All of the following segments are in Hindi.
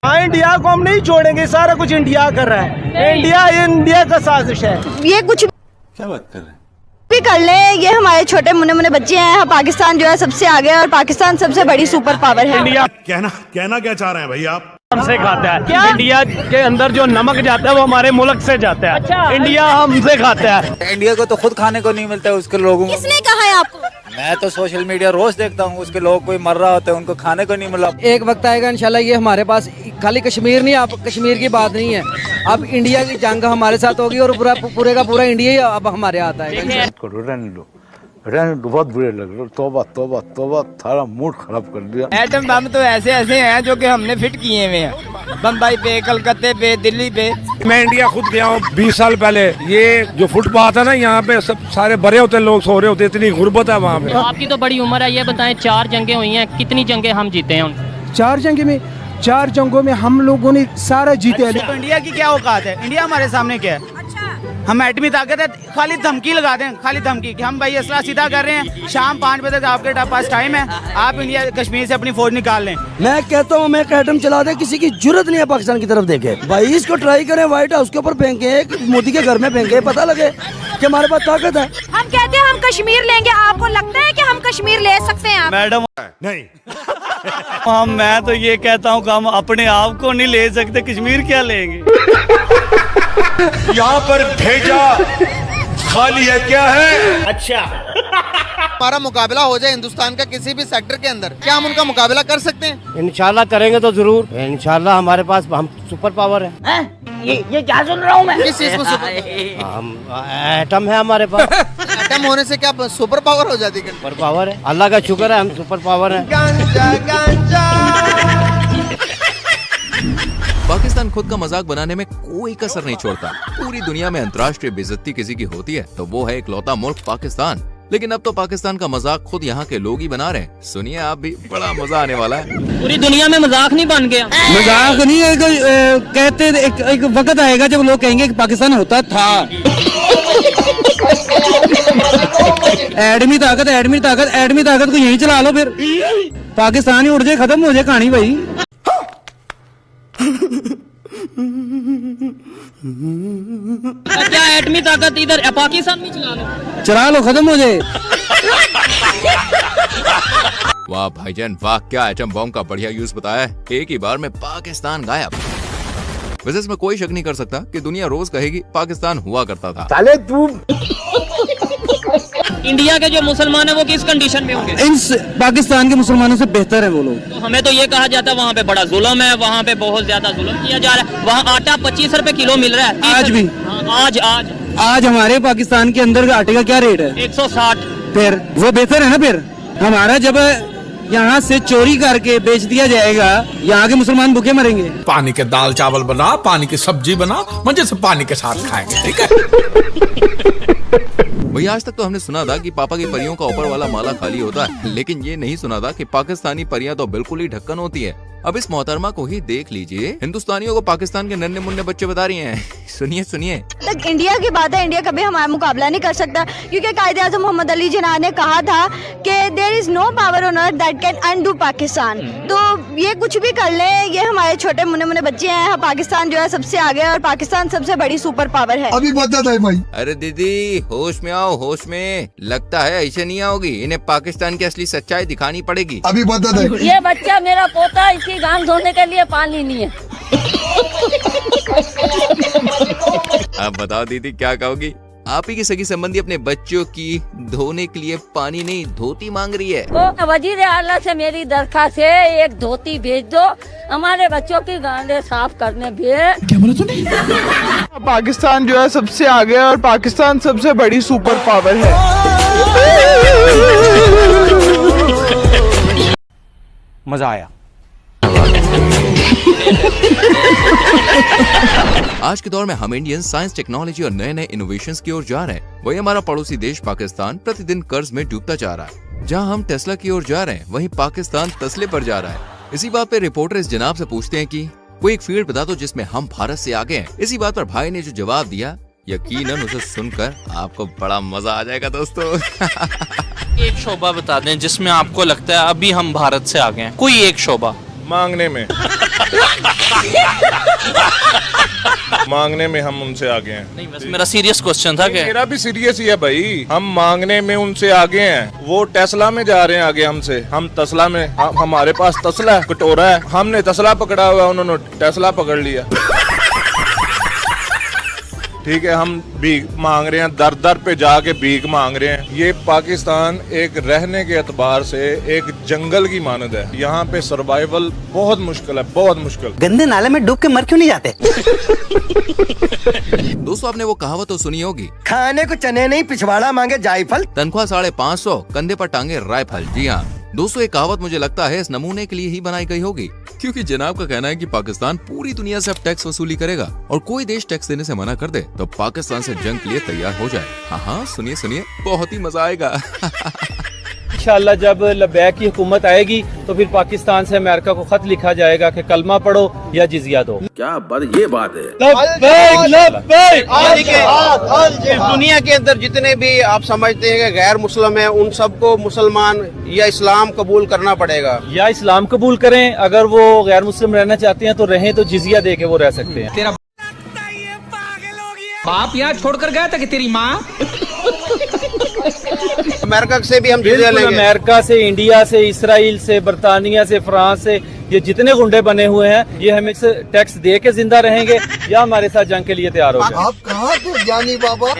हाँ, इंडिया को हम नहीं छोड़ेंगे, सारा कुछ इंडिया कर रहा है। इंडिया का साजिश है ये। कुछ क्या बात कर रहे हैं? भी कर ले, ये हमारे छोटे मुन्ने मुन्ने बच्चे हैं। पाकिस्तान जो है सबसे आगे है और पाकिस्तान सबसे बड़ी सुपर पावर है। इंडिया कहना क्या चाह रहे हैं भाई आप? हमसे खाता है क्या? इंडिया के अंदर जो नमक जाता है वो हमारे मुल्क से जाता है। अच्छा, इंडिया हमसे खाता है। इंडिया को तो खुद खाने को नहीं मिलता है, उसके लोगों को। किसने कहा है आपको? मैं तो सोशल मीडिया रोज देखता हूँ, उसके लोग कोई मर रहा होता है, उनको खाने को नहीं मिला। एक वक्त आएगा इंशाल्लाह ये हमारे पास खाली कश्मीर नहीं, आप कश्मीर की बात नहीं है, अब इंडिया की जंग हमारे साथ होगी और पूरे का पूरा इंडिया ही अब हमारे हाथ आएगा। बहुत बुरे लग रहे। तौबा तौबा तौबा, सारा मूड खराब कर दिया। एटम बम तो ऐसे ऐसे हैं जो कि हमने फिट किए हुए हैं, बम्बई पे, कलकत्ते पे, दिल्ली पे। मैं इंडिया खुद गया हूँ 20 साल पहले। ये जो फुटपाथ है ना, यहाँ पे सब सारे भरे होते लोग सो रहे होते, इतनी गुर्बत है वहाँ पे। आपकी तो बड़ी उम्र है, ये बताएं 4 जंगें हुई हैं, कितनी जंगें हम जीते हैं उन 4 जंगों में हम लोगों ने सारा जीते हैं। तो इंडिया की क्या औकात है? इंडिया हमारे सामने क्या है? हम एटमी ताकत है, खाली धमकी लगा दें, खाली धमकी कि हम भाई असला सीधा कर रहे हैं, शाम 5 बजे तक आपके पास टाइम है, आप इंडिया कश्मीर से अपनी फौज निकाल लें। मैं कहता हूँ मैं एटम चला दे, किसी की जरूरत नहीं है पाकिस्तान की तरफ देखे। भाई इसको ट्राई करें, व्हाइट हाउस के ऊपर फेंके, मोदी के घर में फेंके, पता लगे कि हमारे पास ताकत है। हम कहते हैं हम कश्मीर लेंगे, आपको लगता है कि हम कश्मीर ले सकते हैं? मैडम नहीं, मैं तो ये कहता हूँ कि हम अपने आप को नहीं ले सकते, कश्मीर क्या लेंगे? यहाँ पर भेजा खाली है, क्या है? अच्छा, हमारा मुकाबला हो जाए हिंदुस्तान का किसी भी सेक्टर के अंदर, क्या हम उनका मुकाबला कर सकते हैं? इंशाल्लाह करेंगे तो जरूर, इंशाल्लाह। हमारे पास हम सुपर पावर है। ये क्या सुन रहा हूँ मैं? किस चीज में सुपर? हम एटम है हमारे पास। एटम होने से क्या सुपर पावर हो जाती है? सुपर पावर है, अल्लाह का शुक्र है, हम सुपर पावर है। पाकिस्तान खुद का मजाक बनाने में कोई कसर नहीं छोड़ता। पूरी दुनिया में अंतर्राष्ट्रीय बेइज्जती किसी की होती है तो वो है इकलौता मुल्क पाकिस्तान। लेकिन अब तो पाकिस्तान का मजाक खुद यहाँ के लोग ही बना रहे हैं। सुनिए आप भी, बड़ा मजा आने वाला है। पूरी दुनिया में मजाक नहीं बन गया। मजाक नहीं है, कहते एक वक्त आएगा जब लोग कहेंगे कि पाकिस्तान होता था। एडमी ताकत को यहीं चला लो, फिर पाकिस्तान ही उड़ जाए, खत्म हो जाए कहानी भाई। क्या एटमी ताकत इधर पाकिस्तान में चला लो, खत्म हो जाए। वाह भाईजान वाह, क्या एटम बम का बढ़िया यूज बताया है। एक ही बार में पाकिस्तान गायब। वैसे इसमें कोई शक नहीं कर सकता कि दुनिया रोज कहेगी पाकिस्तान हुआ करता था। साले तू इंडिया के जो मुसलमान है वो किस कंडीशन में होंगे? इन पाकिस्तान के मुसलमानों से बेहतर है वो लोग। तो हमें तो ये कहा जाता है वहाँ पे बड़ा जुल्म है, वहाँ पे बहुत ज्यादा जुल्म किया जा रहा है। वहाँ आटा 25 रुपए किलो मिल रहा है आज भी। आज हमारे पाकिस्तान के अंदर आटे का क्या रेट है? 160। फिर वो बेहतर है ना। फिर हमारा जब यहाँ से चोरी करके बेच दिया जाएगा, यहाँ के मुसलमान भूखे मरेंगे। पानी के दाल चावल बना, पानी की सब्जी बना, मजे से पानी के साथ खाएंगे, ठीक है? वही आज तक तो हमने सुना था कि पापा की परियों का ऊपर वाला माला खाली होता है, लेकिन ये नहीं सुना था कि पाकिस्तानी परियां तो बिल्कुल ही ढक्कन होती है। अब इस मोहतरमा को ही देख लीजिए, हिंदुस्तानियों को पाकिस्तान के नन्हे मुन्ने बच्चे बता रही हैं। सुनिए सुनिए। तक इंडिया की बात है, इंडिया कभी हमारा मुकाबला नहीं कर सकता, क्योंकि कायदे-ए-आज़म मोहम्मद अली जिन्ना ने कहा था कि there is no power on earth that can undo Pakistan. तो ये कुछ भी कर ले, ये हमारे छोटे मुन्ने मुन्ने बच्चे हैं। पाकिस्तान जो है सबसे आगे है और पाकिस्तान सबसे बड़ी सुपर पावर है। अभी बता दे भाई। अरे दीदी होश में आओ, होश में। लगता है ऐसे नहीं आओगी, इन्हें पाकिस्तान की असली सच्चाई दिखानी पड़ेगी। अभी बता दे। ये बच्चा मेरा पोता, इसकी गांव धोने के लिए पानी नहीं है। अब बताओ दीदी क्या कहोगी? आप ही की सगी संबंधी अपने बच्चों की धोने के लिए पानी नहीं धोती मांग रही है। तो वजीर आला से मेरी दरखास्त है, एक धोती भेज दो, हमारे बच्चों की गांडें साफ करने भेज। क्या बोला तूने? पाकिस्तान जो है सबसे आगे है और पाकिस्तान सबसे बड़ी सुपर पावर है। मजा आया। आज के दौर में हम इंडियन साइंस टेक्नोलॉजी और नए नए इनोवेशंस की ओर जा रहे हैं। वही हमारा पड़ोसी देश पाकिस्तान प्रतिदिन कर्ज में डूबता जा रहा है। जहां हम टेस्ला की ओर जा रहे हैं, वहीं पाकिस्तान तस्ले पर जा रहा है। इसी बात पे रिपोर्टर इस जनाब से पूछते हैं कि कोई एक फील्ड बता दो जिसमें हम भारत से आगे हैं। इसी बात पर भाई ने जो जवाब दिया, यकीनन उसे सुनकर आपको बड़ा मजा आ जाएगा दोस्तों। एक शोबा बता दें जिसमें आपको लगता है अभी हम भारत से आगे हैं, कोई एक शोबा। मांगने में मांगने में हम उनसे आगे हैं। नहीं, बस मेरा सीरियस क्वेश्चन था कि मेरा भी सीरियस ही है भाई, हम मांगने में उनसे आगे हैं। वो टेस्ला में जा रहे हैं आगे हमसे, हम तसला में, हमारे पास तसला कटोरा है, हमने तसला पकड़ा हुआ, उन्होंने टेस्ला पकड़ लिया। ठीक है, हम भीख मांग रहे हैं, दर दर पे जाके भीख मांग रहे हैं। ये पाकिस्तान एक रहने के एतबार से एक जंगल की मानद है, यहाँ पे सर्वाइवल बहुत मुश्किल है, बहुत मुश्किल। गंदे नाले में डूब के मर क्यों नहीं जाते? दोस्तों आपने वो कहावत तो सुनी होगी, खाने को चने नहीं पिछवाड़ा मांगे जायफल। तनख्वाह 550, कंधे पर टांगे राइफल। जी हाँ दोस्तों, ये कहावत मुझे लगता है इस नमूने के लिए ही बनाई गई होगी, क्योंकि जनाब का कहना है कि पाकिस्तान पूरी दुनिया से अब टैक्स वसूली करेगा और कोई देश टैक्स देने से मना कर दे तो पाकिस्तान से जंग के लिए तैयार हो जाए। हाँ सुनिए सुनिए, बहुत ही मजा आएगा। इंशाल्लाह जब लबैक की हुकूमत आएगी तो फिर पाकिस्तान से अमेरिका को खत लिखा जाएगा कि कलमा पढ़ो या जिजिया दो। क्या बात, ये बात है। इस दुनिया के अंदर जितने भी आप समझते हैं कि गैर मुस्लिम है, उन सबको मुसलमान या इस्लाम कबूल करना पड़ेगा। या इस्लाम कबूल करें, अगर वो गैर मुस्लिम रहना चाहते हैं तो रहें, तो जिजिया दे के वो रह सकते हैं। तेरा बाप यहाँ छोड़कर गया था कि तेरी माँ? अमेरिका से भी हम जिजिया लेंगे। अमेरिका से, इंडिया से, इसराइल से, बरतानिया से, फ्रांस से, ये जितने गुंडे बने हुए हैं ये हमें टैक्स दे के जिंदा रहेंगे या हमारे साथ जंग के लिए तैयार हो जाए। आप कहाँ थे जानी बाबा?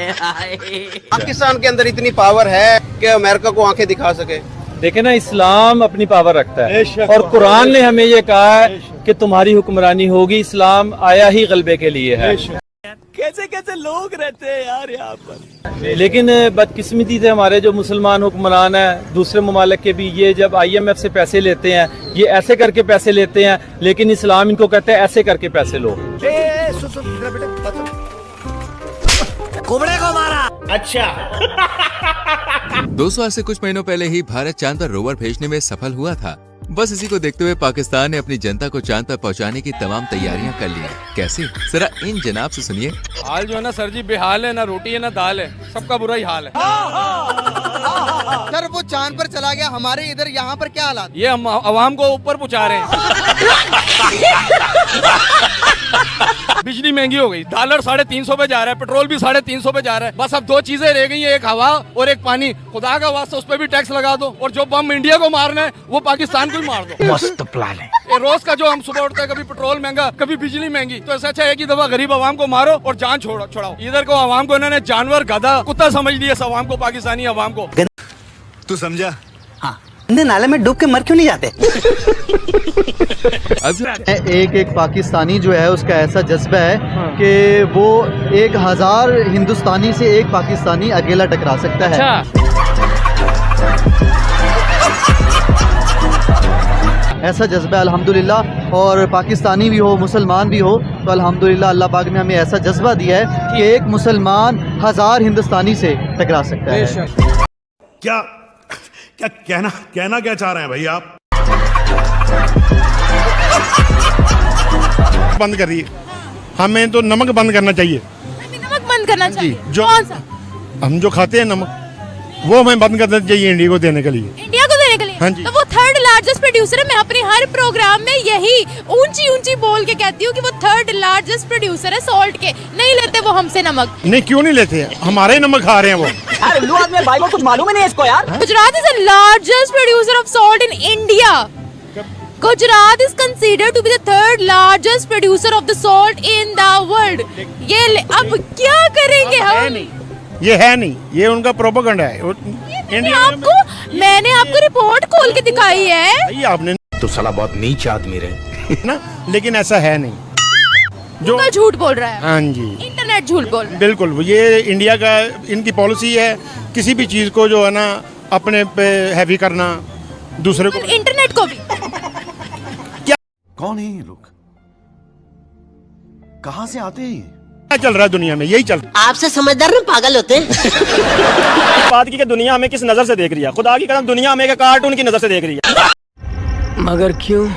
पाकिस्तान के अंदर इतनी पावर है कि अमेरिका को आंखें दिखा सके। देखे ना, इस्लाम अपनी पावर रखता है और कुरान ने हमें ये कहा है कि तुम्हारी हुक्मरानी होगी। इस्लाम आया ही गलबे के लिए है। कैसे कैसे लोग रहते हैं यार यहाँ पर। लेकिन बदकिस्मती से हमारे जो मुसलमान हुक्मरान हैं दूसरे ममालिक के भी, ये जब IMF से पैसे लेते हैं ये ऐसे करके पैसे लेते हैं, लेकिन इस्लाम इनको कहता है ऐसे करके पैसे लो। कुबड़े को मारा। अच्छा। दोस्तों ऐसे कुछ महीनों पहले ही भारत चांद पर रोवर भेजने में सफल हुआ था। बस इसी को देखते हुए पाकिस्तान ने अपनी जनता को चांद पर पहुंचाने की तमाम तैयारियां कर ली हैं। कैसे, जरा इन जनाब से सुनिए। हाल जो है ना सर जी, बेहाल है, ना रोटी है ना दाल है, सबका बुरा ही हाल है। सर वो चांद पर चला गया, हमारे इधर यहाँ पर क्या हालात? ये हम आवाम को ऊपर पहुंचा रहे हैं। बिजली महंगी हो गई, डॉलर 350 पे जा रहा है, पेट्रोल भी 350 पे जा रहा है। बस अब दो चीजें रह गई हैं, एक हवा और एक पानी। खुदा का वास्ता उस पर भी टैक्स लगा दो, और जो बम इंडिया को मारना है वो पाकिस्तान को ही मार दो। मस्त प्लान है। ये रोज का जो हम सुबह उठते हैं, कभी पेट्रोल महंगा, कभी बिजली महंगी, तो ऐसा अच्छा है कि दफा गरीब आवाम को मारो और जान छुड़ाओ। इधर को आवाम को इन्होंने जानवर, गधा, कुत्ता समझ लिया, इस आवाम को, पाकिस्तानी आवाम को। तू समझा? हाँ, गंदे नाले में डूब के मर क्यों नहीं जाते? एक पाकिस्तानी जो है उसका ऐसा जज्बा है कि वो 1000 हिंदुस्तानी से एक पाकिस्तानी अकेला टकरा सकता है। ऐसा जज्बा अल्हम्दुलिल्लाह, और पाकिस्तानी भी हो मुसलमान भी हो तो अल्हम्दुलिल्लाह अल्लाह पाक ने हमें ऐसा जज्बा दिया है कि एक मुसलमान 1000 हिंदुस्तानी से टकरा सकता है। क्या क्या कहना क्या चाह रहे हैं भाई आप? बंद करिए, हमें तो नमक बंद करना चाहिए। नमक बंद करना चाहिए? जो कौन सा? हम जो खाते हैं नमक, वो हमें बंद करना चाहिए इंडिया को देने के लिए। इंडिया को देने के लिए? हाँ जी। तो वो 3rd लार्जेस्ट प्रोड्यूसर है। मैं अपने हर प्रोग्राम में यही ऊंची ऊंची बोल के कहती हूँ कि वो 3rd लार्जेस्ट प्रोड्यूसर है सॉल्ट के। नहीं लेते वो हमसे नमक। नहीं, क्यों नहीं लेते हैं? हमारे नमक खा रहे हैं वो। उल्लू आदमी भाई को कुछ मालूम ही नहीं है इसको यार। Gujarat is the largest producer of salt in India. Gujarat is considered to be the 3rd largest producer of the salt in the world. ये अब क्या करेंगे हम? ये है नहीं, ये उनका प्रोपेगेंडा है। मैंने आपको रिपोर्ट खोल के दिखाई है। आपने तो साला बहुत नीच आदमी रहे ना, लेकिन ऐसा है नहीं। जो झूठ बोल रहा है। हाँ जी, इंटरनेट झूठ बोल रहा है। बिल्कुल, ये इंडिया का, इनकी पॉलिसी है किसी भी चीज को जो है ना अपने पे हैवी करना, दूसरे को, इंटरनेट को भी। कौन है ये लोग? कहां से आते हैं? क्या चल रहा है दुनिया में? यही चल रहा है। आपसे समझदार ना पागल होते हैं। बात की कि दुनिया हमें किस नजर से देख रही है, खुदा की कसम दुनिया हमें कार्टून की नजर से देख रही है। मगर क्यों?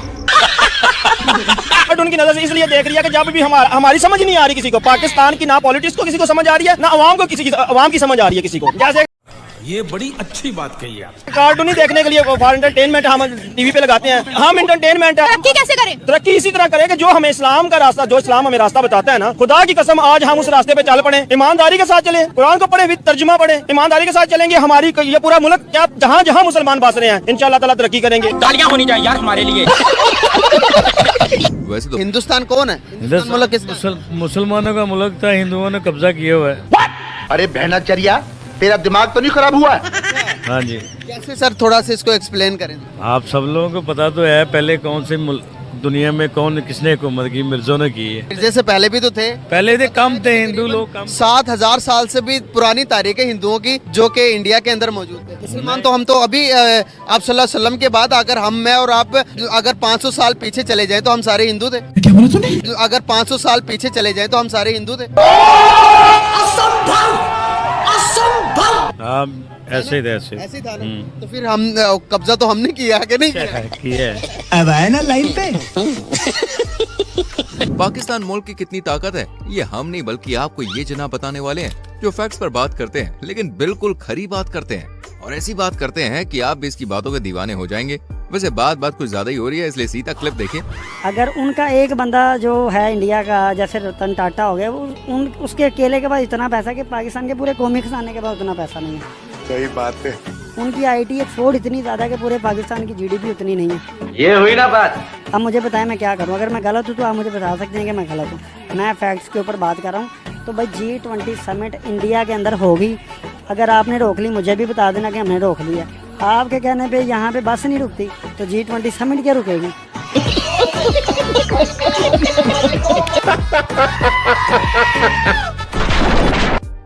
कार्टून की नजर से इसलिए देख रही है कि जब भी हमारी समझ नहीं आ रही किसी को, पाकिस्तान की ना पॉलिटिक्स को किसी को समझ आ रही है, ना अवाम को, अवाम की समझ आ रही है किसी को। जैसे ये बड़ी अच्छी बात कही आप। कार्टून ही देखने के लिए फॉर एंटरटेनमेंट हम टीवी पे लगाते हैं। हम एंटरटेनमेंट है। तरक्की कैसे करें? तरक्की इसी तरह करें कि जो हमें इस्लाम का रास्ता, जो इस्लाम हमें रास्ता बताता है ना, खुदा की कसम आज हम उस रास्ते पे चल पड़े, ईमानदारी के साथ चले, कुरान को पढ़े, विद तर्जुमा पढ़े, ईमानदारी के साथ चलेंगे, हमारी ये पूरा मुल्क क्या जहाँ जहाँ मुसलमान बस रहे हैं इंशाअल्लाह ताला तरक्की करेंगे। तालियां होनी चाहिए यार हमारे लिए। वैसे तो हिंदुस्तान कौन है? मुल्क किसका? मुसलमानों का मुल्क था, हिंदुओं ने कब्जा किया हुआ है। अरे बहनाचर्या, तेरा दिमाग तो नहीं खराब हुआ है? हाँ जी। कैसे सर, थोड़ा सा इसको एक्सप्लेन करें। आप सब लोगों को पता तो है पहले कौन से दुनिया में कौन किसने हुकूमत की, मिर्जों ने की है। मिर्जे से पहले भी तो थे। पहले थे, कम थे हिंदू लोग, कम। 7000 साल से भी पुरानी तारीख है हिंदुओं की, जो कि इंडिया के अंदर मौजूद है। मुसलमान तो हम तो अभी आप सल्लल्लाहु अलैहि वसल्लम के बाद अगर हम, मैं और आप अगर 500 साल पीछे चले जाएं तो हम सारे हिंदू थे। क्या बोला तूने? अगर 500 साल पीछे चले जाएं तो हम सारे हिंदू थे। ऐसे ही थे, ऐसे था ना। तो फिर हम कब्जा तो हमने किया कि नहीं किया? अब आए ना लाइन पे। पाकिस्तान मुल्क की कितनी ताकत है ये हम नहीं बल्कि आपको ये जनाब बताने वाले हैं, जो फैक्ट्स पर बात करते हैं लेकिन बिल्कुल खरी बात करते हैं, और ऐसी बात करते हैं कि आप भी इसकी बातों के दीवाने हो जाएंगे। वैसे बात कुछ ज्यादा ही हो रही है, इसलिए सीधा क्लिप देखिए। अगर उनका एक बंदा जो है इंडिया का, जैसे रतन टाटा हो गया, उसके अकेले के पास इतना पैसा कि पाकिस्तान के पूरे कौमी खजाने के पास उतना पैसा नहीं है। सही बात है। उनकी IT एक्सपोर्ट इतनी ज्यादा है कि पूरे पाकिस्तान की GDP उतनी नहीं है। ये हुई ना बात। अब मुझे बताएं मैं क्या करूं? अगर मैं गलत हूं तो आप मुझे बता सकते हैं कि मैं गलत हूं। मैं फैक्ट्स के ऊपर बात कर रहा हूं। तो भाई G20 समिट इंडिया के अंदर होगी, अगर आपने रोक ली मुझे भी बता देना कि हमने रोक लिया। आपके कहने पे यहाँ पे बस नहीं रुकती तो G20 समिट क्या रुकेगी?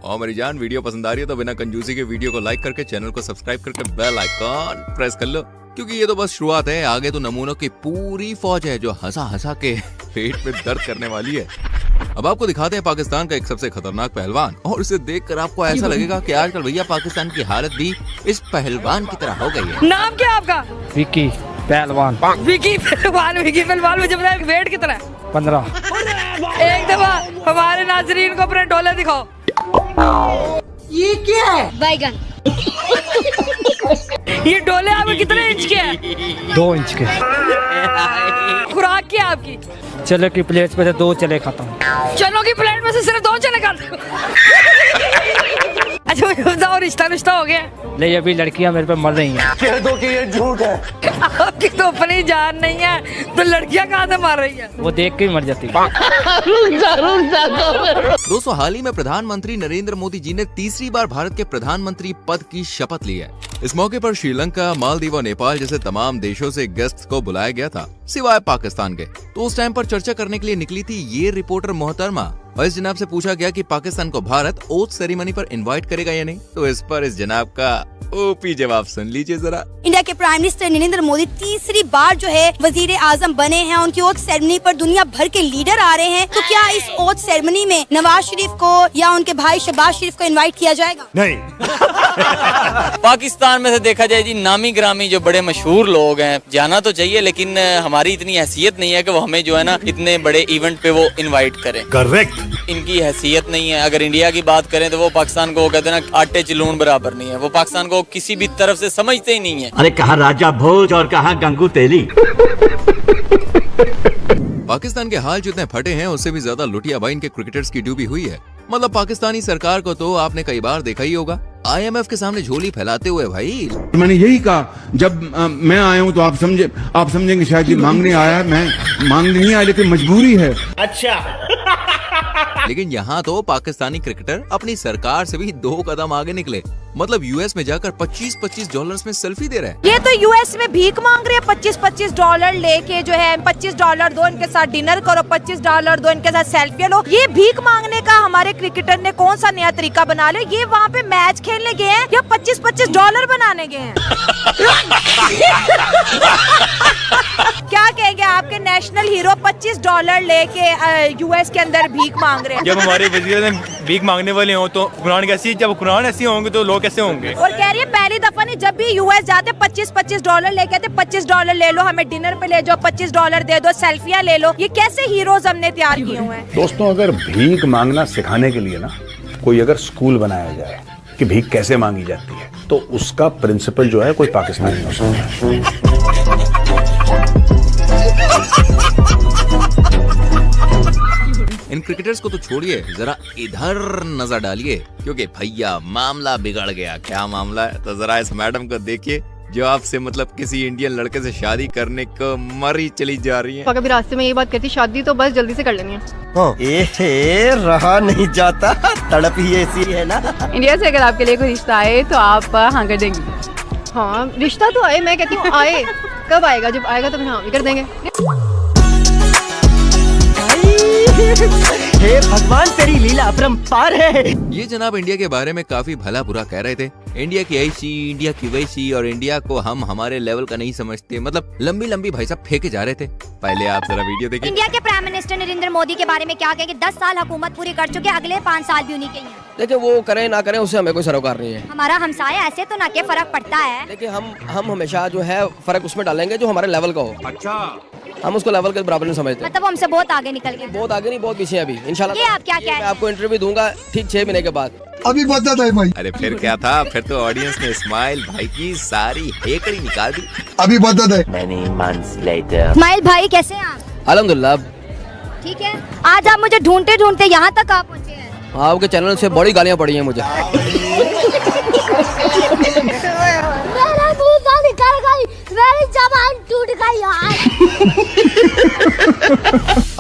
और मेरी जान, वीडियो पसंद आ रही है तो बिना कंजूसी के वीडियो को लाइक करके चैनल को सब्सक्राइब करके बेल आइकॉन प्रेस कर लो, क्योंकि ये तो बस शुरुआत है। आगे तो नमूनों की पूरी फौज है जो हंसा हंसा के पेट में दर्द करने वाली है। अब आपको दिखाते हैं पाकिस्तान का एक सबसे खतरनाक पहलवान, और उसे देखकर आपको ऐसा लगेगा कि आजकल भैया पाकिस्तान की हालत भी इस पहलवान की तरह हो गई है। नाम क्या आपका? विकी पहलवान। विकी पहलवान मुझे बताया वेट कितना है? 15। एक दफा हमारे नाजरीन को अपने डोले दिखाओ। ये क्या है? बैगन। ये डोले आपके कितने इंच के हैं? 2 इंच के। खुराक क्या आपकी? चले की प्लेट पे से 2 चले खाता हूँ। चलो की प्लेट में से सिर्फ 2 चले खाते हो? अच्छा बताओ, रिश्ता हो गया? नहीं, अभी लड़कियां मेरे पे मर रही हैं। कह दो कि ये झूठ है। आपकी तो अपनी जान नहीं है तो लड़कियां कहाँ से मार रही है? वो देख के ही मर जाती। दोस्तों, हाल ही में प्रधानमंत्री नरेंद्र मोदी जी ने तीसरी बार भारत के प्रधानमंत्री पद की शपथ ली है। इस मौके पर श्रीलंका, मालदीव और नेपाल जैसे तमाम देशों से गेस्ट को बुलाया गया था, सिवाय पाकिस्तान के। तो उस टाइम पर चर्चा करने के लिए निकली थी ये रिपोर्टर मोहतरमा, और इस जनाब से पूछा गया कि पाकिस्तान को भारत ओथ सेरेमनी पर इनवाइट करेगा या नहीं। तो इस पर इस जनाब का ओपी जवाब सुन लीजिए जरा। इंडिया के प्राइम मिनिस्टर नरेंद्र मोदी तीसरी बार जो है वजीर आजम बने हैं। उनकी ओथ सेरेमनी पर दुनिया भर के लीडर आ रहे हैं। तो क्या इस ओथ सेरेमनी में नवाज शरीफ को या उनके भाई शहबाज शरीफ को इनवाइट किया जाएगा? नहीं। पाकिस्तान में से देखा जाए जी, नामी ग्रामी जो बड़े मशहूर लोग हैं, जाना तो चाहिए, लेकिन हमारी इतनी हैसियत नहीं है कि वो हमें जो है ना इतने बड़े इवेंट पे वो इनवाइट करें। करेक्ट। इनकी हैसियत नहीं है। अगर इंडिया की बात करें तो वो पाकिस्तान को कहते हैं ना आटे चिलून बराबर नहीं है। वो पाकिस्तान को किसी भी तरफ से समझते ही नहीं है। अरे कहाँ राजा भोज और कहाँ गंगू तेली। पाकिस्तान के हाल जितने फटे हैं उससे भी ज्यादा लुटियाबाई इनके क्रिकेटर्स की डूबी हुई है। मतलब पाकिस्तानी सरकार को तो आपने कई बार देखा ही होगा IMF के सामने झोली फैलाते हुए। भाई मैंने यही कहा, जब मैं आया हूँ तो आप समझेंगे शायद ये मांगने आया है। मैं मांगने नहीं आया, लेकिन मजबूरी है। अच्छा। लेकिन यहाँ तो पाकिस्तानी क्रिकेटर अपनी सरकार से भी 2 कदम आगे निकले। मतलब US में जाकर $25 में सेल्फी दे रहे हैं। ये तो US में भीख मांग रहे हैं। $25 लेके जो है $25 दो, इनके साथ डिनर करो, $25 दो, इनके साथ सेल्फी लो। ये भीख मांगने का हमारे क्रिकेटर ने कौन सा नया तरीका बना लिया? ये वहाँ पे मैच खेलने गए हैं या $25 बनाने गए हैं? क्या कहेंगे आपके नेशनल हीरो $25 लेके US के अंदर भीख मांग रहे हैं? जब हमारे वजीर भीख मांगने वाले हो तो कुरान कैसी, जब कुरान ऐसे होंगे तो लोग कैसे होंगे? और कह रही है पहली दफा नहीं, जब भी US जाते $25 लेके आते, $25 ले लो, हमें डिनर पे ले जाओ, $25 दे दो, सेल्फियां ले लो। ये कैसे हीरोज हमने तैयार किए हुए हैं? दोस्तों, अगर भीख मांगना सिखाने के लिए ना कोई अगर स्कूल बनाया जाए कि भीख कैसे मांगी जाती है, तो उसका प्रिंसिपल जो है कोई पाकिस्तानी नहीं हो सकता। इन क्रिकेटर्स को तो छोड़िए, जरा इधर नजर डालिए, क्योंकि भैया मामला बिगड़ गया। क्या मामला है? तो जरा इस मैडम को देखिए जो आपसे मतलब किसी इंडियन लड़के से शादी करने को मरी चली जा रही है। कभी रास्ते में ये बात कहती शादी तो बस जल्दी से कर लेनी है। रहा नहीं जाता, तड़प ही ऐसी है ना। इंडिया से अगर आपके लिए कोई रिश्ता आए तो आप हाँ कर देंगी? हाँ रिश्ता तो आए, मैं कहती हूँ आए। कब आएगा? जब आएगा तो फिर हाँ भी कर देंगे। हे भगवान तेरी लीला अपरंपार है। ये जनाब इंडिया के बारे में काफी भला बुरा कह रहे थे। इंडिया की ऐसी, इंडिया की वैसी, और इंडिया को हम हमारे लेवल का नहीं समझते। मतलब लंबी लंबी भाई साहब फेंके जा रहे थे। पहले आप जरा वीडियो देखिए। इंडिया के प्राइम मिनिस्टर नरेंद्र मोदी के बारे में क्या कहें कि 10 साल हुकूमत पूरी कर चुके, अगले 5 साल भी उन्हीं के ही हैं। देखिए वो करें ना करें उससे हमें कोई सरोकार नहीं है। हमारा हमसाया ऐसे तो ना के फर्क पड़ता है। देखिए हम हमेशा जो है फर्क उसमें डालेंगे जो हमारे लेवल का हो। अच्छा, हम उसको लेवल के बराबर नहीं समझते। मतलब हमसे बहुत आगे निकल गए। बहुत आगे नहीं, बहुत पीछे अभी इंशाल्लाह। ये आप क्या कह रहे हैं? मैं आपको इंटरव्यू दूंगा ठीक 6 महीने के बाद। अभी बता दे भाई। अरे फिर क्या था? फिर तो ऑडियंस ने स्माइल भाई की सारी हेकड़ी निकाल दी। अभी बता दे। इस्माइल भाई कैसे हैं आप? अल्हम्दुलिल्लाह ठीक है। आज आप मुझे ढूंढते ढूंढते यहाँ तक आप पहुँचे हैं। आपके चैनल से बड़ी गालियाँ पड़ी हैं मुझे। मेरी जबान टूट गई यार।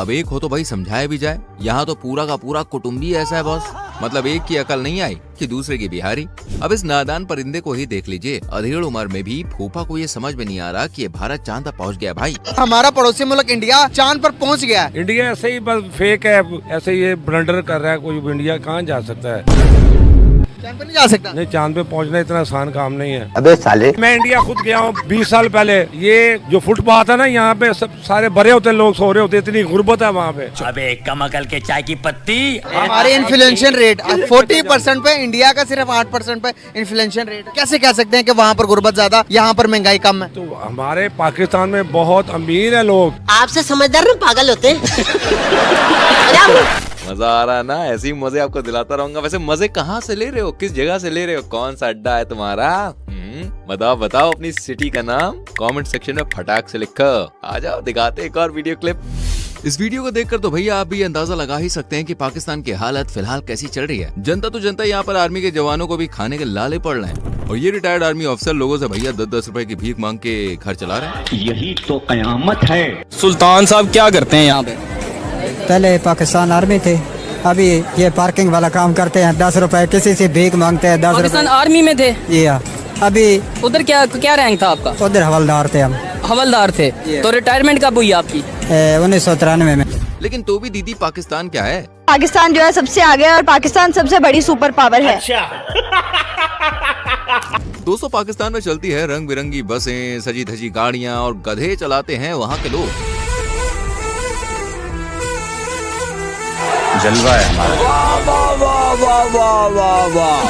अब एक हो तो भाई समझाया भी जाए। यहाँ तो पूरा का पूरा कुटुंबी ऐसा है बॉस। मतलब एक की अकल नहीं आई कि दूसरे की बिहारी। अब इस नादान परिंदे को ही देख लीजिए। अधेड़ उम्र में भी फूफा को ये समझ में नहीं आ रहा कि ये भारत चांद तक पहुँच गया। भाई हमारा पड़ोसी मुल्क इंडिया चांद पर पहुँच गया। इंडिया ऐसे ही बस फेक है, ऐसे ये ब्लंडर कर रहा है। कोई इंडिया कहाँ जा सकता है? चांद पे नहीं जा सकता। नहीं, चांद पे पहुंचना इतना आसान काम नहीं है। अबे साले, मैं इंडिया खुद गया हूँ 20 साल पहले। ये जो फुटपाथ है ना, यहाँ पे सब सारे भरे होते, लोग सो रहे होते, इतनी गुर्बत है वहाँ पे। अबे कमकल के चाय की पत्ती। हमारे इन्फ्लेशन रेट 40% पे, इंडिया का सिर्फ 8% पे इन्फ्लेशन रेट। कैसे कह सकते हैं कि वहाँ पर गुर्बत ज्यादा, यहाँ पर महंगाई कम है? तो हमारे पाकिस्तान में बहुत अमीर है लोग। आपसे समझदार ना पागल होते हैं। मजा आ रहा है ना? ऐसे ही मजे आपको दिलाता रहूंगा। वैसे मजे कहाँ से ले रहे हो? किस जगह से ले रहे हो? कौन सा अड्डा है तुम्हारा? बताओ अपनी सिटी का नाम कमेंट सेक्शन में फटाक से लिखो। आ जाओ दिखाते एक और वीडियो क्लिप। इस वीडियो को देखकर तो भैया आप भी अंदाजा लगा ही सकते हैं कि पाकिस्तान की हालत फिलहाल कैसी चल रही है। जनता तो जनता, यहाँ पर आर्मी के जवानों को भी खाने के लाले पड़ रहे हैं। और ये रिटायर्ड आर्मी ऑफिसर लोगों से भैया 10-10 रुपए की भीख मांग के घर चला रहे हैं। यही तो कयामत है। सुल्तान साहब क्या करते हैं यहाँ पे? पहले पाकिस्तान आर्मी थे, अभी ये पार्किंग वाला काम करते हैं। 10 रुपए किसी से भीख मांगते हैं। 10 पाकिस्तान आर्मी में थे? ये अभी उधर क्या रैंक था आपका? उधर हवलदार थे हम। हवलदार थे? तो रिटायरमेंट कब हुई आपकी? 1993 में। लेकिन तो भी दीदी पाकिस्तान क्या है? पाकिस्तान जो है सबसे आगे है और पाकिस्तान सबसे बड़ी सुपर पावर है। दोस्तों पाकिस्तान में चलती है रंग बिरंगी बसें, सजी धजी गाड़ियाँ और गधे चलाते हैं वहाँ के लोग। जलवा है हमारा। वाह वाह वाह वाह वाह वाह।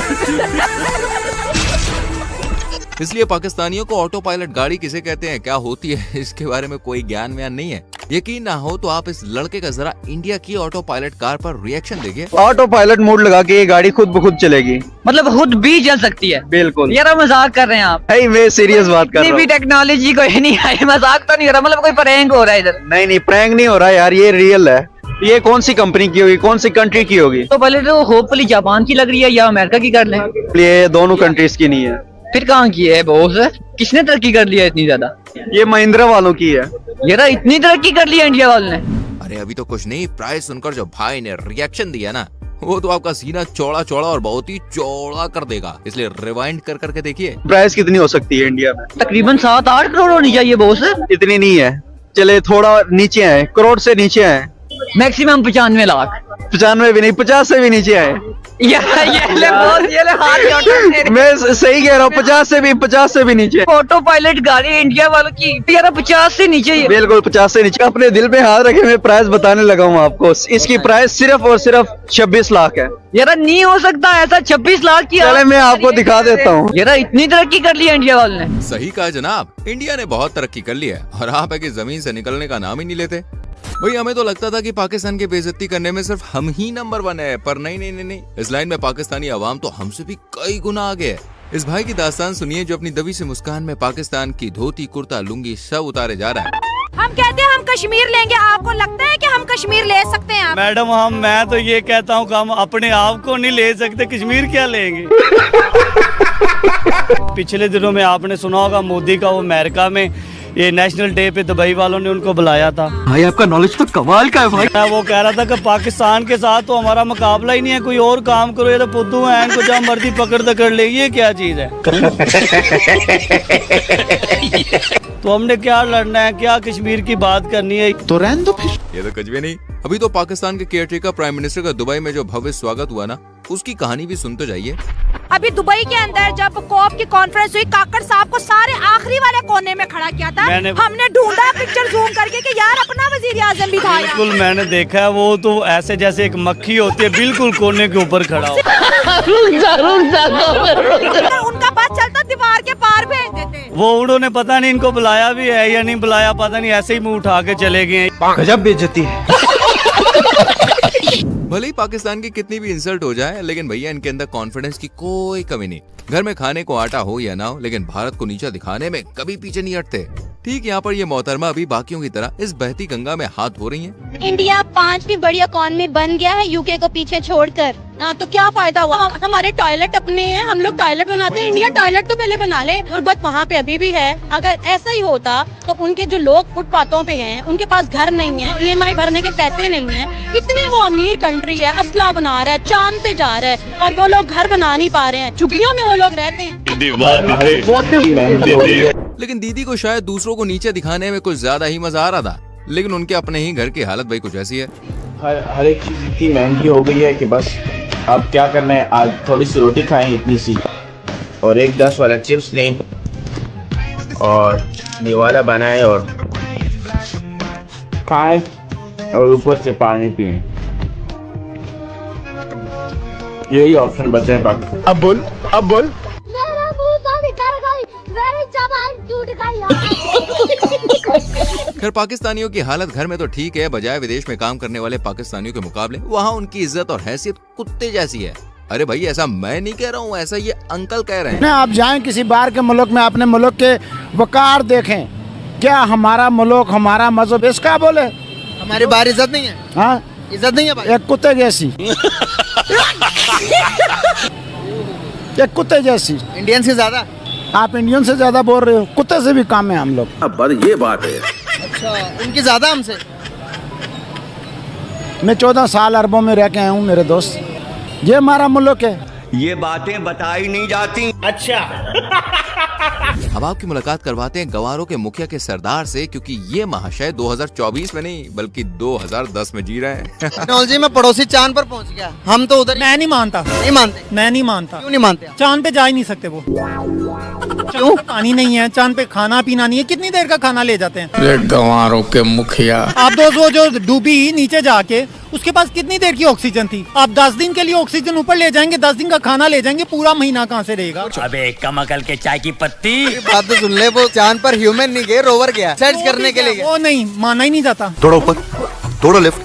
इसलिए पाकिस्तानियों को ऑटो पायलट गाड़ी किसे कहते हैं, क्या होती है, इसके बारे में कोई ज्ञान व्यान नहीं है। यकीन ना हो तो आप इस लड़के का जरा इंडिया की ऑटो पायलट कार पर रिएक्शन देखिए। ऑटो पायलट मोड लगा के ये गाड़ी खुद ब खुद चलेगी। मतलब खुद भी चल सकती है? बिल्कुल। यार मजाक कर रहे हैं आप? मैं सीरियस बात कर रहा हूँ। टेक्नोलॉजी कोई नहीं है, मजाक तो नहीं हो रहा। मतलब कोई प्रैंक हो रहा है इधर? नहीं प्रैंक नहीं हो रहा यार, ये रियल है। ये कौन सी कंपनी की होगी, कौन सी कंट्री की होगी? तो पहले तो होपफुली जापान की लग रही है या अमेरिका की कर लें। ये दोनों कंट्रीज की नहीं है। फिर कहाँ की है बॉस? किसने तरक्की कर लिया इतनी ज्यादा? ये महिंद्रा वालों की है। यार इतनी तरक्की कर लिया इंडिया वालों ने? अरे अभी तो कुछ नहीं, प्राइस सुनकर जो भाई ने रिएक्शन दिया ना, वो तो आपका सीना चौड़ा चौड़ा और बहुत ही चौड़ा कर देगा। इसलिए रिवाइंड कर करके देखिए। प्राइस कितनी हो सकती है इंडिया में? तकरीबन 7-8 करोड़ होनी चाहिए बॉस। इतनी नहीं है, चले थोड़ा नीचे है, करोड़ से नीचे है। मैक्सिमम 95 लाख। 95 भी नहीं, 50 से भी नीचे है। ये ले हाथ मैं सही कह रहा हूँ, 50 से भी नीचे। ऑटो पायलट गाड़ी इंडिया वालों की 50 से नीचे। बिल्कुल 50 से नीचे। अपने दिल पे हाथ रखे, मैं प्राइस बताने लगा हूँ आपको। इसकी प्राइस सिर्फ और सिर्फ 26 लाख है। यार नहीं हो सकता ऐसा, 26 लाख की। चले मैं आपको दिखा देता हूँ। यार इतनी तरक्की कर ली है इंडिया वालों ने। सही कहा जनाब, इंडिया ने बहुत तरक्की कर ली है और आप है कि जमीन से निकलने का नाम ही नहीं लेते। भाई हमें तो लगता था कि पाकिस्तान की बेइज्जती करने में सिर्फ हम ही नंबर 1 है, पर नहीं। इस लाइन में पाकिस्तानी अवाम तो हमसे भी कई गुना आगे है। इस भाई की दास्तान सुनिए जो अपनी दबी से मुस्कान में पाकिस्तान की धोती, कुर्ता, लुंगी सब उतारे जा रहा है। हम कहते हैं हम कश्मीर लेंगे, आपको लगता है कि हम कश्मीर ले सकते हैं? मैडम मैं तो ये कहता हूँ कि हम अपने आप को नहीं ले सकते, कश्मीर क्या लेंगे। पिछले दिनों में आपने सुना होगा मोदी का वो अमेरिका में ये नेशनल डे पे दुबई वालों ने उनको बुलाया था। भाई आपका नॉलेज तो कमाल का है भाई। वो कह रहा था कि पाकिस्तान के साथ तो हमारा मुकाबला ही नहीं है, कोई और काम करो, ये तो पुद्दू है, इनको जहाँ मर्जी पकड़ ले, ये क्या चीज है। तो हमने क्या लड़ना है, क्या कश्मीर की बात करनी है, तो रहने दो फिर। ये तो कुछ भी नहीं। अभी तो पाकिस्तान के केयरटेकर प्राइम मिनिस्टर का दुबई में जो भव्य स्वागत हुआ ना, उसकी कहानी भी सुन तो जाइए। अभी दुबई के अंदर जब कोप की कॉन्फ्रेंस हुई, काकड़ साहब को सारे आखिरी वाले कोने में खड़ा किया था। हमने ढूंढा पिक्चर जूम करके कि यार अपना वजीर आजम भी था। बिल्कुल मैंने देखा है, वो तो ऐसे जैसे एक मक्खी होती है, बिल्कुल कोने के ऊपर खड़ा हो। उनका बस चलता दीवार के पार भेज देते। वो उन्होंने पता नहीं इनको बुलाया भी है या नहीं बुलाया, पता नहीं, ऐसे ही मुंह उठा के चले गए। गजब बेइज्जती है। भले ही पाकिस्तान की कितनी भी इंसल्ट हो जाए, लेकिन भैया इनके अंदर कॉन्फिडेंस की कोई कमी नहीं। घर में खाने को आटा हो या ना हो, लेकिन भारत को नीचा दिखाने में कभी पीछे नहीं हटते। ठीक यहाँ पर ये मोहतरमा अभी बाकियों की तरह इस बहती गंगा में हाथ धो रही हैं। इंडिया 5वीं बड़ी इकॉनमी बन गया है यूके को पीछे छोड़कर। तो क्या फायदा हुआ? हमारे टॉयलेट अपने हैं, हम लोग टॉयलेट बनाते हैं। इंडिया टॉयलेट तो पहले बना ले। गुर्बत वहाँ पे अभी भी है। अगर ऐसा ही होता तो उनके जो लोग फुटपाथों पे हैं, उनके पास घर नहीं है, EMI भरने के पैसे नहीं है। इतनी वो अमीर कंट्री है, असला बना रहा है, चांद पे जा रहा है, और वो लोग घर बना नहीं पा रहे हैं। झुग्गियों में वो लोग रहते हैं। लेकिन दीदी को शायद दूसरों को नीचे दिखाने में कुछ ज्यादा ही मजा आ रहा था, लेकिन उनके अपने ही घर की हालत भाई कुछ ऐसी है। हर एक चीज इतनी महंगी हो गई है कि बस अब क्या करना है, आज थोड़ी सी रोटी खाएं इतनी सी, और एक 10 वाला चिप्स लें और निवाला बनाएं और खाएं और ऊपर से पानी पिएं। यही ऑप्शन बचे हैं बाकी। अब बोल खैर पाकिस्तानियों की हालत घर में तो ठीक है, बजाय विदेश में काम करने वाले पाकिस्तानियों के मुकाबले वहाँ उनकी इज्जत और हैसियत कुत्ते जैसी है। अरे भाई ऐसा मैं नहीं कह रहा हूँ, ऐसा ये अंकल कह रहे हैं। आप जाएं किसी बाहर के मुल्क में, अपने मुल्क के वकार देखें, क्या हमारा मुल्क, हमारा मजहब इसका बोले हमारे बाहर इज्जत नहीं है। हाँ इज्जत नहीं है भाई। एक कुत्ते जैसी एक कुत्ते जैसी। इंडियन से ज्यादा आप इंडियन से ज्यादा बोल रहे हो, कुत्ते से भी कम है हम लोग। अब ये बात है। अच्छा उनकी ज्यादा हमसे। मैं 14 साल अरबों में रह के आया हूँ मेरे दोस्त, ये हमारा मुल्क है। ये बातें बताई नहीं जाती। अच्छा अब आपकी मुलाकात करवाते हैं गवारों के मुखिया के सरदार से, क्योंकि ये महाशय 2024 में नहीं बल्कि 2010 में जी रहे हैं। टेक्नोलॉजी में पड़ोसी चांद पर पहुंच गया, हम तो उधर। मैं नहीं मानता। नहीं मानते? मैं नहीं मानता। क्यों नहीं मानते? चांद पे जा ही नहीं सकते वो। क्यों? पानी नहीं है चांद पे, खाना पीना नहीं है, कितनी देर का खाना ले जाते हैं गंवारों के मुखिया। आप वो जो डूबी नीचे जाके, उसके पास कितनी देर की ऑक्सीजन थी? आप 10 दिन के लिए ऑक्सीजन ऊपर ले जाएंगे, 10 दिन का खाना ले जाएंगे, पूरा महीना कहाँ से रहेगा? अबे कमकल के चाय की पत्ती। बात तो सुन ले, वो चांद पर ह्यूमन नहीं गए, रोवर गया सर्च करने के लिए। वो नहीं माना ही नहीं जाता। थोड़ा ऊपर, थोड़ा लेफ्ट।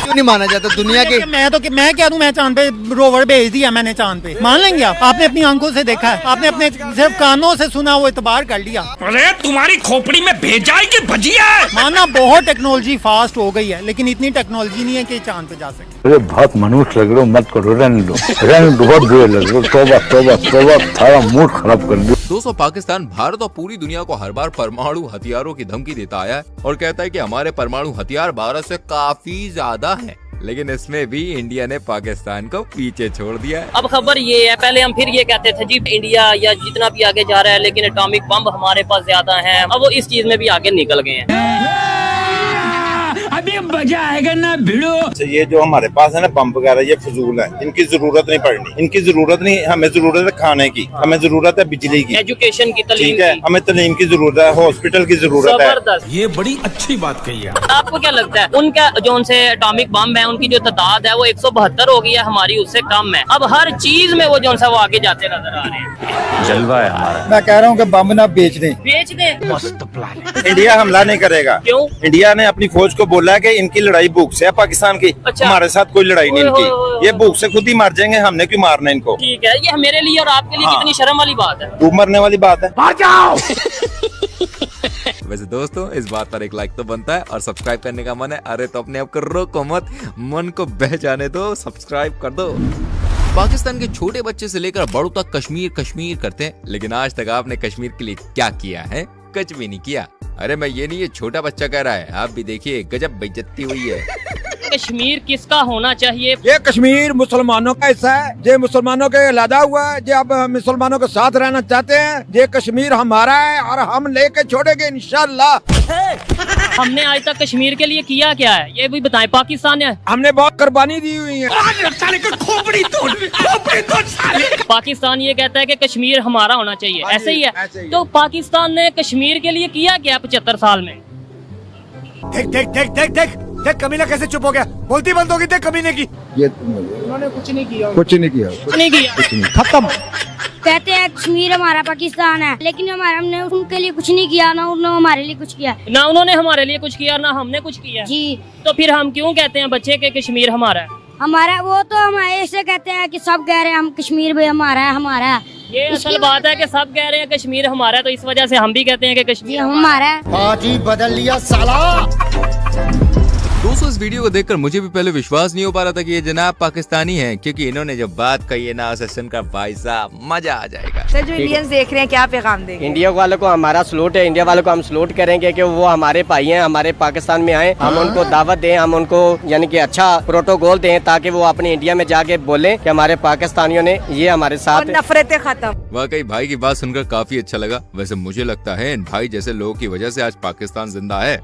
क्यों नहीं माना जाता दुनिया के? मैं क्या दूं, मैं चांद पे रोवर भेज दिया मैंने चांद पे, मान लेंगे आप? आपने अपनी आंखों से देखा है, आपने अपने सिर्फ कानों से सुना, वो इतबार कर लिया। अरे तुम्हारी खोपड़ी में भेजा है कि भजिया है? माना बहुत टेक्नोलॉजी फास्ट हो गई है, लेकिन इतनी टेक्नोलॉजी नहीं है कि चांद पे जा सके। अरे बहुत मनुष्य लग रहे हो, मत करो, रहने दो, बहुत बुरे लग रहे हो। तौबा तौबा तौबा, सारा मूड खराब कर दिया। दोस्तों पाकिस्तान भारत और पूरी दुनिया को हर बार परमाणु हथियारों की धमकी देता आया है और कहता है कि हमारे परमाणु हथियार भारत से काफी ज्यादा हैं, लेकिन इसमें भी इंडिया ने पाकिस्तान को पीछे छोड़ दिया है। अब खबर ये है, पहले हम फिर ये कहते थे जी इंडिया या जितना भी आगे जा रहा है, लेकिन एटॉमिक बम हमारे पास ज्यादा है। अब वो इस चीज में भी आगे निकल गए हैं। अभी मजा आएगा ना भिड़ो। ये जो हमारे पास है ना बम वगैरह, ये फजूल है, इनकी जरूरत नहीं पड़नी, इनकी जरूरत नहीं। हमें जरूरत है खाने की, हमें जरूरत है बिजली की, एजुकेशन की, तालीम की, हमें तालीम की जरूरत है, हॉस्पिटल की जरूरत है। ये बड़ी अच्छी बात कही है। आपको क्या लगता है उनका जो उनसे एटॉमिक बम है, उनकी जो तादाद है वो 172 हो गई है, हमारी उससे कम है। अब हर चीज में वो जो वो आगे जाते नजर आ रहे हैं। जलवा है हमारा। मैं कह रहा हूँ कि बम ना बेच दें। बेच दे। मस्त प्लान है। इंडिया हमला नहीं करेगा। क्यों? इंडिया ने अपनी फौज को बोला बोला कि इनकी लड़ाई भूख से है पाकिस्तान की, हमारे साथ कोई लड़ाई नहीं इनकी, ये भूख से खुद ही मर जाएंगे, हमने क्यों मारना इनको। ठीक है, ये मेरे लिए और आपके लिए कितनी शर्म वाली बात है। खूब मरने वाली बात है। भाग जाओ। वैसे दोस्तों इस बात पर एक लाइक तो बनता है और सब्सक्राइब करने का मन है, अरे तो अपने आप को रोको मत, मन को बह जाने दो, सब्सक्राइब कर दो। पाकिस्तान के छोटे बच्चे से लेकर बड़ों तक कश्मीर कश्मीर करते हैं, लेकिन आज तक आपने कश्मीर के लिए क्या किया है? कुछ भी नहीं किया। अरे मैं ये नहीं, ये छोटा बच्चा कह रहा है, आप भी देखिए गजब बेइज्जती हुई है। कश्मीर किसका होना चाहिए? ये कश्मीर मुसलमानों का हिस्सा है, ये मुसलमानों के अलहदा हुआ है, ये अब मुसलमानों के साथ रहना चाहते हैं, ये कश्मीर हमारा है और हम लेके छोड़ेंगे इंशाल्लाह। हमने आज तक कश्मीर के लिए किया क्या है ये भी बताएं। पाकिस्तान ने हमने बहुत कुर्बानी दी हुई है। पाकिस्तान ये कहता है कि कश्मीर हमारा होना चाहिए, ऐसे ही है। तो पाकिस्तान ने कश्मीर के लिए किया क्या 75 साल में? देख देख देख देख देख देख कमीना कैसे चुप हो गया, बोलती बंद होगी। देख कमीने की, ये उन्होंने कुछ नहीं किया, कुछ नहीं किया, कुछ नहीं किया, खत्म। कहते हैं कश्मीर हमारा पाकिस्तान है, लेकिन हमने उनके लिए कुछ नहीं किया, ना उन्होंने हमारे लिए कुछ किया, ना उन्होंने हमारे लिए कुछ किया, ना हमने कुछ किया जी। तो फिर हम क्यों कहते हैं बच्चे के कश्मीर हमारा है? हमारा वो तो हम ऐसे कहते हैं कि सब कह रहे हैं हम कश्मीर भी हमारा है, हमारा है। ये असल बात है कि सब कह रहे हैं कश्मीर हमारा है, तो इस वजह से हम भी कहते हैं कि कश्मीर हमारा है। पार्टी बदल लिया साला। दोस्तों इस वीडियो को देखकर मुझे भी पहले विश्वास नहीं हो पा रहा था कि ये जनाब पाकिस्तानी हैं, क्योंकि इन्होंने जो बात कही है ना उसे सुनकर भाई साहब मजा आ जाएगा। सर जो इंडियंस देख रहे हैं क्या पैगाम देंगे? इंडिया वालों को हमारा सलूट है, इंडिया वालों को हम सलूट करेंगे कि वो हमारे भाई हैं, हमारे पाकिस्तान में आए, हम उनको दावत दें, हम उनको यानी कि अच्छा प्रोटोकॉल दें ताकि वो अपने इंडिया में जाके बोले कि हमारे पाकिस्तानियों ने ये हमारे साथ नफरतें खत्म। वाकई भाई की बात सुनकर काफी अच्छा लगा। वैसे मुझे लगता है इन भाई जैसे लोगों की वजह से आज पाकिस्तान जिंदा है।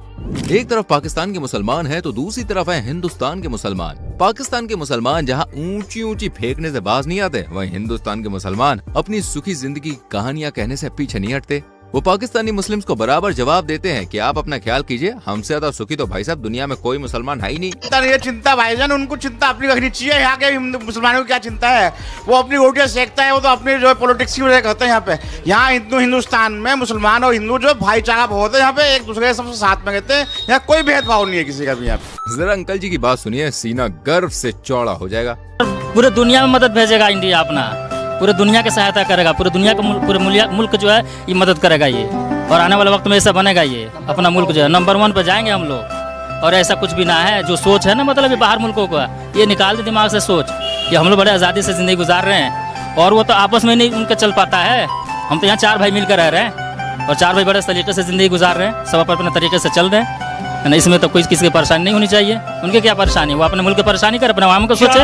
एक तरफ पाकिस्तान के मुसलमान हैं तो दूसरी तरफ है हिंदुस्तान के मुसलमान। पाकिस्तान के मुसलमान जहां ऊंची ऊंची फेंकने से बाज नहीं आते, वहीं हिंदुस्तान के मुसलमान अपनी सुखी जिंदगी कहानियां कहने से पीछे नहीं हटते। वो पाकिस्तानी मुस्लिम्स को बराबर जवाब देते हैं कि आप अपना ख्याल कीजिए, हमसे ज्यादा सुखी तो भाई साहब दुनिया में कोई मुसलमान है ही नहीं। ये चिंता भाईजान उनको चिंता अपनी रखनी चाहिए। यहाँ के मुसलमानों को क्या चिंता है, वो अपनी रोटियां सेकता है, वो तो अपनी जो पॉलिटिक्स की वजह करते हैं। यहाँ पे यहाँ हिंदुस्तान में मुसलमान और हिंदू जो भाईचारा बहुत है, यहाँ पे एक दूसरे के सबसे साथ में रहते हैं, यहाँ कोई भेदभाव नहीं है किसी का भी। यहाँ पे जरा अंकल जी की बात सुनिए, सीना गर्व से चौड़ा हो जाएगा। पूरे दुनिया में मदद भेजेगा इंडिया, अपना पूरे दुनिया की सहायता करेगा, पूरे दुनिया का पूरे मुल्क जो है ये मदद करेगा ये, और आने वाले वक्त में ऐसा बनेगा ये अपना मुल्क जो है नंबर 1 पे जाएंगे हम लोग। और ऐसा कुछ भी ना है, जो सोच है ना मतलब ये बाहर मुल्कों का, ये निकाल दे दिमाग से सोच। ये हम लोग बड़े आज़ादी से ज़िंदगी गुजार रहे हैं और वो तो आपस में नहीं उनका चल पाता है। हम तो यहाँ 4 भाई मिलकर रह रहे हैं और 4 भाई बड़े तरीके से ज़िंदगी गुजार रहे हैं, सब अपने तरीके से चल रहे हैं। इसमें तो कोई किसी की परेशानी नहीं होनी चाहिए। उनके क्या परेशानी, वो अपने मुल्क की परेशानी कर, अपने आवाम को सोचे।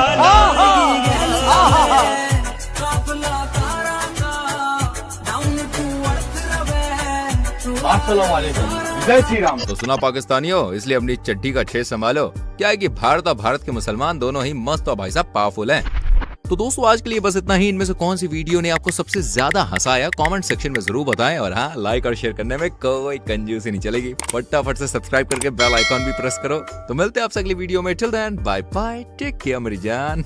जय श्री राम। तो सुना पाकिस्तानियों, इसलिए अपनी चड्डी का छेद संभालो। क्या है कि भारत और भारत के मुसलमान दोनों ही मस्त और भाई साहब पावरफुल हैं। तो दोस्तों आज के लिए बस इतना ही। इनमें से कौन सी वीडियो ने आपको सबसे ज्यादा हंसाया कमेंट सेक्शन में जरूर बताएं, और हाँ लाइक और शेयर करने में कोई कंजूसी नहीं चलेगी। फटाफट से सब्सक्राइब करके बेल आइकॉन भी प्रेस करो। तो मिलते हैं आपसे अगली वीडियो में। Till then bye bye, take care मेरी जान।